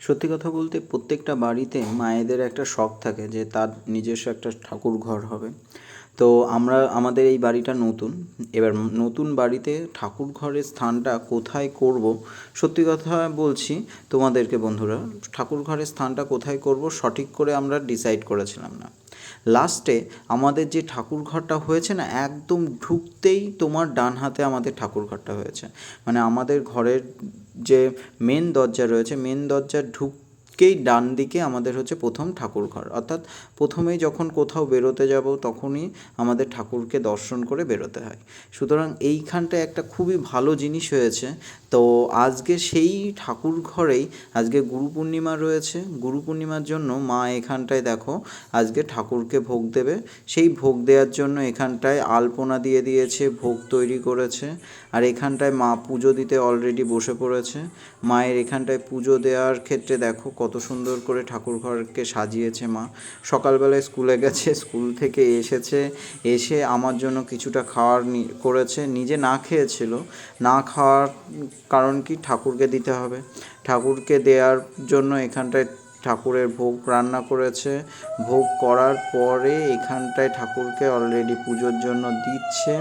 সত্যি কথা বলতে প্রত্যেকটা বাড়িতে মায়েদের একটা শখ থাকে যে তার নিজস্ব একটা ঠাকুর ঘর হবে। তো আমরা আমাদের এই বাড়িটা নতুন। এবার নতুন বাড়িতে ঠাকুর ঘরের স্থানটা কোথায় করব, সত্যি কথা বলছি তোমাদেরকে বন্ধুরা, ঠাকুর ঘরের স্থানটা কোথায় করব সঠিক করে আমরা ডিসাইড করেছিলাম না। লাস্টে আমাদের যে ঠাকুর ঘরটা হয়েছে না, একদম ঢুকতেই তোমার ডান হাতে আমাদের ঠাকুর ঘরটা হয়েছে। মানে আমাদের ঘরের যে মেন দরজা রয়েছে, মেন দরজার ঢুককেই ডান দিকে আমাদের হচ্ছে প্রথম ঠাকুর ঘর। অর্থাৎ প্রথমেই যখন কোথাও বেরোতে যাব তখনই আমাদের ঠাকুরকে দর্শন করে বেরোতে হয়। সুতরাং এইখানটায় একটা খুবই ভালো জিনিস হয়েছে। তো আজকে সেই ঠাকুর ঘরেই আজকে গুরু পূর্ণিমা রয়েছে। গুরু পূর্ণিমার জন্য মা এখানটায় দেখো আজকে ঠাকুরকে ভোগ দেবে। সেই ভোগ দেওয়ার জন্য এখানটায় আলপনা দিয়ে দিয়েছে, ভোগ তৈরি করেছে। আর এখানটায় মা পুজো দিতে অলরেডি বসে পড়েছে। মায়ের এখানটায় পুজো দেওয়ার ক্ষেত্রে দেখো কত সুন্দর করে ঠাকুর ঘরকে সাজিয়েছে মা। সকালবেলায় স্কুলে গেছে, স্কুল থেকে এসেছে, এসে আমার জন্য কিছুটা খাওয়ার করেছে। নিজে না খেয়েছিল, না খাওয়ার কারণ কি, ঠাকুরকে দিতে হবে। ঠাকুরকে দেওয়ার জন্য এখানটায় ঠাকুরের ভোগ রান্না করেছে। ভোগ করার পরে এখানটায় ঠাকুরকে অলরেডি পুজোর জন্য দিচ্ছে।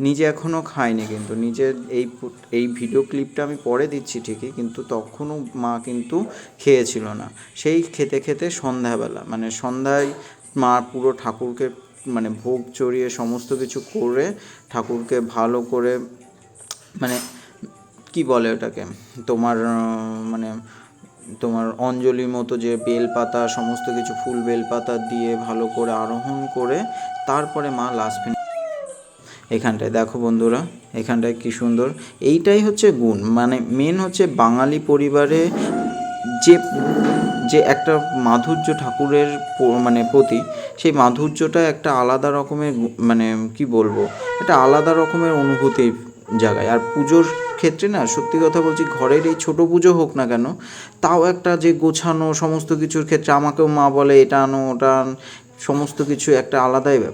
নিজে এখনও খায়নি, কিন্তু নিজের এই ভিডিও ক্লিপটা আমি পরে দিচ্ছি ঠিকই, কিন্তু তখনও মা কিন্তু খেয়েছিল না। সেই খেতে খেতে সন্ধ্যাবেলা, মানে সন্ধ্যায় মা পুরো ঠাকুরকে মানে ভোগ চড়িয়ে সমস্ত কিছু করে ঠাকুরকে ভালো করে, মানে কি বলে ওটাকে, তোমার মানে তোমার অঞ্জলির মতো যে বেলপাতা সমস্ত কিছু ফুল বেলপাতা দিয়ে ভালো করে আরোহণ করে তারপরে মা লাস্ট এখানটায় দেখো বন্ধুরা, এখানটায় কী সুন্দর। এইটাই হচ্ছে গুণ, মানে মেন হচ্ছে বাঙালি পরিবারে যে যে একটা মাধুর্য ঠাকুরের মানে প্রতি, সেই মাধুর্যটা একটা আলাদা রকমের, মানে কি বলবো, একটা আলাদা রকমের অনুভূতি জাগায়। আর পুজোর ক্ষেত্রে না, সত্যি কথা বলছি, ঘরের এই ছোটো পুজো হোক না কেন, তাও একটা যে গোছানো সমস্ত কিছুর ক্ষেত্রে আমাকেও মা বলে এটা আনো ওটা আন, সমস্ত কিছু একটা আলাদাই ব্যাপার।